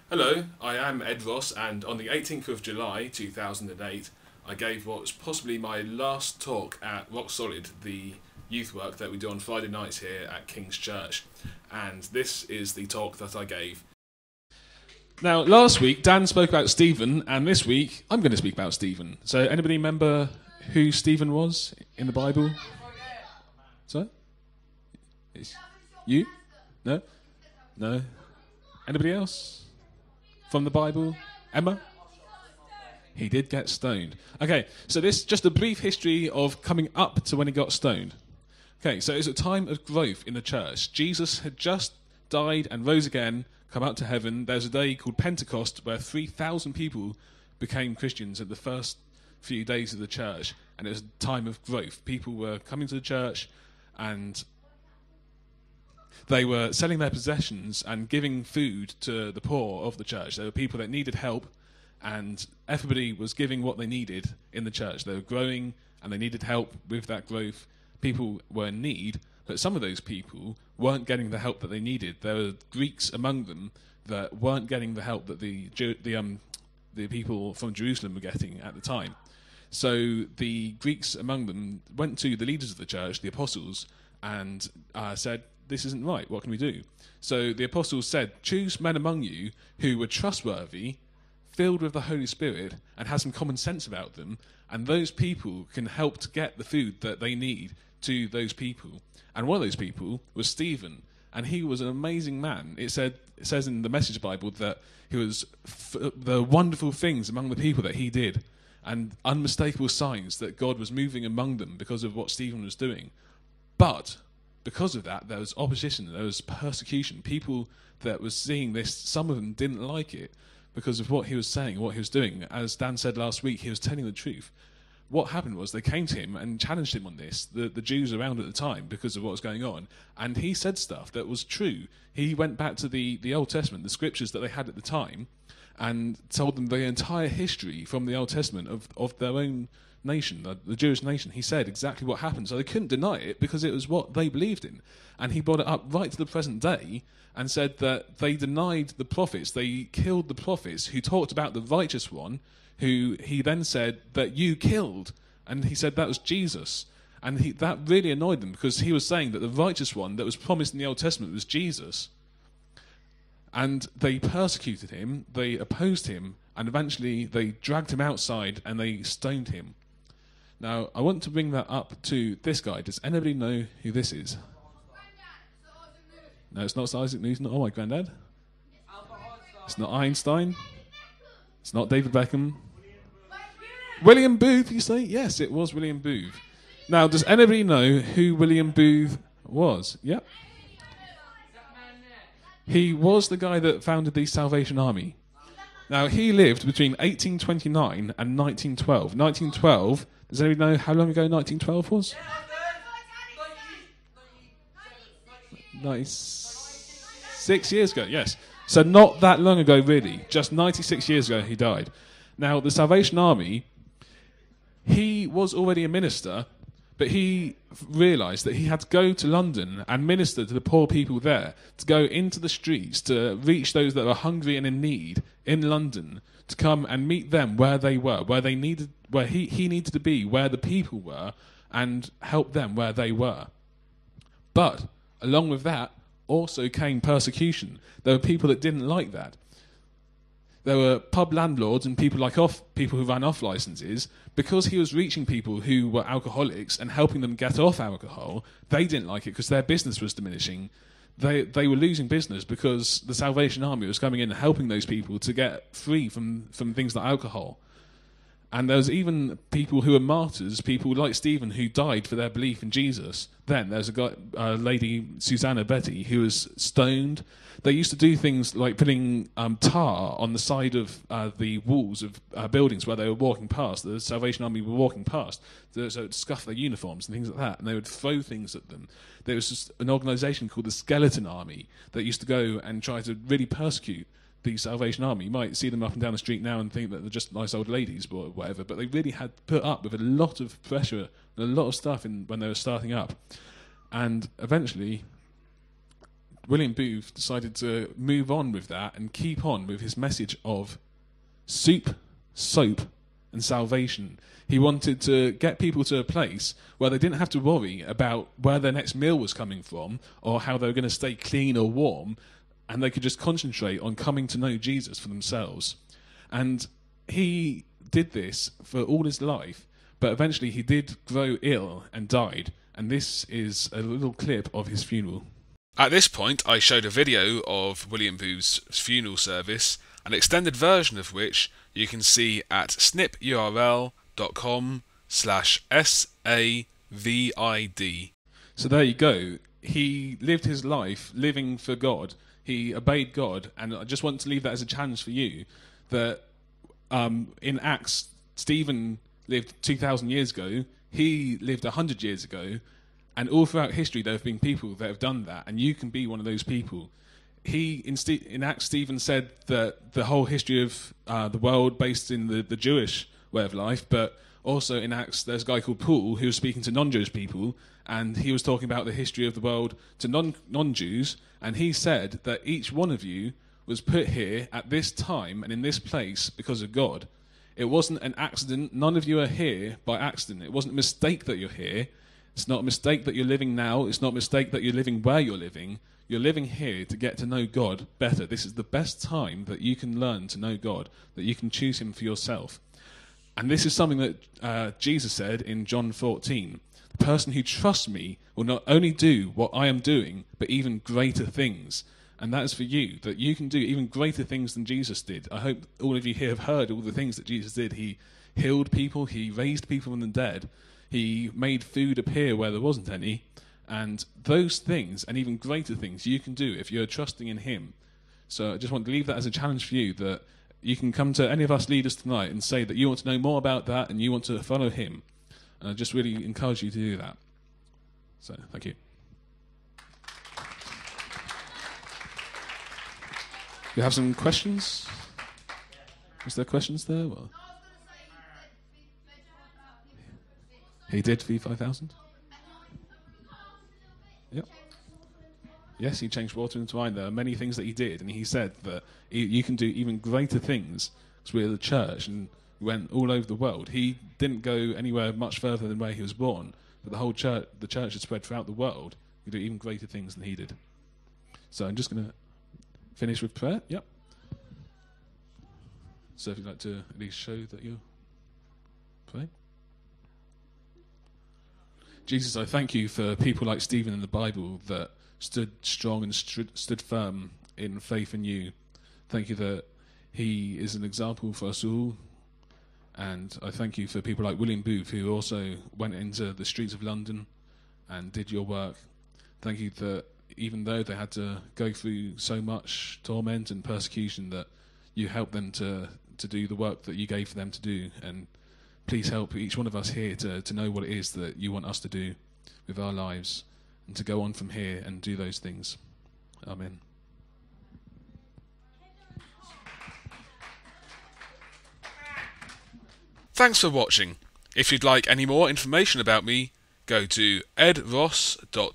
Hello, I am Ed Ross, and on the 18th of July 2008, I gave what's possibly my last talk at Rock Solid, the youth work that we do on Friday nights here at King's Church. And this is the talk that I gave. Now, last week Dan spoke about Stephen, and this week I'm going to speak about Stephen. So, anybody remember who Stephen was in the Bible? So? You? No? No? Anybody else? From the Bible? Emma? He did get stoned. Okay, so this is just a brief history of coming up to when he got stoned. Okay, so it's a time of growth in the church. Jesus had just died and rose again, come out to heaven. There's a day called Pentecost where 3,000 people became Christians at the first few days of the church, and it was a time of growth. People were coming to the church and they were selling their possessions and giving food to the poor of the church. There were people that needed help, and everybody was giving what they needed in the church. They were growing, and they needed help with that growth. People were in need, but some of those people weren't getting the help that they needed. There were Greeks among them that weren't getting the help that the people from Jerusalem were getting at the time. So the Greeks among them went to the leaders of the church, the apostles, and said, "This isn't right, what can we do?" So the apostles said, "Choose men among you who were trustworthy, filled with the Holy Spirit, and has some common sense about them, and those people can help to get the food that they need to those people." And one of those people was Stephen, and he was an amazing man. It says in the Message Bible that he was the wonderful things among the people that he did, and unmistakable signs that God was moving among them because of what Stephen was doing. But because of that, there was opposition, there was persecution. People that were seeing this, some of them didn't like it because of what he was saying, what he was doing. As Dan said last week, he was telling the truth. What happened was they came to him and challenged him on this, the Jews around at the time, because of what was going on. And he said stuff that was true. He went back to the Old Testament, the scriptures that they had at the time, and told them the entire history from the Old Testament of their own nation, the Jewish nation. He said exactly what happened, so they couldn't deny it because it was what they believed in. And he brought it up right to the present day and said that they denied the prophets, they killed the prophets who talked about the righteous one, who he then said that you killed, and he said that was Jesus. And that really annoyed them because he was saying that the righteous one that was promised in the Old Testament was Jesus. And they persecuted him, they opposed him, and eventually they dragged him outside and they stoned him. Now, I want to bring that up to this guy. Does anybody know who this is? No, it's not Sir Isaac Newton. Oh, my granddad. It's not Einstein. It's not David Beckham. William Booth, you say? Yes, it was William Booth. Now, does anybody know who William Booth was? Yep. He was the guy that founded the Salvation Army. Now, he lived between 1829 and 1912. 1912, does anybody know how long ago 1912 was? 96 years ago, yes. So not that long ago, really. Just 96 years ago he died. Now, the Salvation Army, he was already a minister, but he realised that he had to go to London and minister to the poor people there, to go into the streets, to reach those that were hungry and in need in London, to come and meet them where they were, where he needed to be, where the people were, and help them where they were. But along with that also came persecution. There were people that didn't like that. There were pub landlords and people who ran off licenses. Because he was reaching people who were alcoholics and helping them get off alcohol, they didn't like it because their business was diminishing. They were losing business because the Salvation Army was coming in and helping those people to get free from things like alcohol. And there was even people who were martyrs, people like Stephen, who died for their belief in Jesus. Then there's a lady, Susanna Betty, who was stoned. They used to do things like putting tar on the side of the walls of buildings where they were walking past. The Salvation Army were walking past, so it would scuff their uniforms and things like that, and they would throw things at them. There was just an organisation called the Skeleton Army that used to go and try to really persecute the Salvation Army. You might see them up and down the street now and think that they're just nice old ladies or whatever, but they really had put up with a lot of pressure and a lot of stuff when they were starting up. And eventually, William Booth decided to move on with that and keep on with his message of soup, soap, and salvation. He wanted to get people to a place where they didn't have to worry about where their next meal was coming from or how they were going to stay clean or warm, and they could just concentrate on coming to know Jesus for themselves. And he did this for all his life, but eventually he did grow ill and died, and this is a little clip of his funeral. At this point, I showed a video of William Booth's funeral service, an extended version of which you can see at snipurl.com/SAVID. So there you go. He lived his life living for God. He obeyed God, and I just want to leave that as a challenge for you, that in Acts, Stephen lived 2,000 years ago, he lived 100 years ago, and all throughout history there have been people that have done that, and you can be one of those people. In Acts, Stephen said that the whole history of the world based in the Jewish way of life, but also in Acts there's a guy called Paul who was speaking to non-Jewish people, and he was talking about the history of the world to non-Jews, and he said that each one of you was put here at this time and in this place because of God. It wasn't an accident. None of you are here by accident. It wasn't a mistake that you're here. It's not a mistake that you're living now. It's not a mistake that you're living where you're living. You're living here to get to know God better. This is the best time that you can learn to know God, that you can choose him for yourself. And this is something that Jesus said in John 14. The person who trusts me will not only do what I am doing, but even greater things. And that is for you, that you can do even greater things than Jesus did. I hope all of you here have heard all the things that Jesus did. He healed people, he raised people from the dead, he made food appear where there wasn't any. And those things, and even greater things, you can do if you're trusting in him. So I just want to leave that as a challenge for you, that you can come to any of us leaders tonight and say that you want to know more about that and you want to follow him. And I just really encourage you to do that. So, thank you. You have some questions? Was there questions there? Well, he did feed 5,000? Yep. Yes, he changed water into wine. There are many things that he did, and he said that you can do even greater things, because we're the church and went all over the world. He didn't go anywhere much further than where he was born, but the church had spread throughout the world. You do even greater things than he did. So I'm just going to finish with prayer. Yep. So if you'd like to at least show that you're praying. Jesus, I thank you for people like Stephen in the Bible that stood strong and stood firm in faith in you. Thank you that he is an example for us all. And I thank you for people like William Booth, who also went into the streets of London and did your work. Thank you that even though they had to go through so much torment and persecution, that you helped them to do the work that you gave for them to do. And please help each one of us here to know what it is that you want us to do with our lives, and to go on from here and do those things. Amen. Thanks for watching. If you'd like any more information about me, go to edross.co.uk.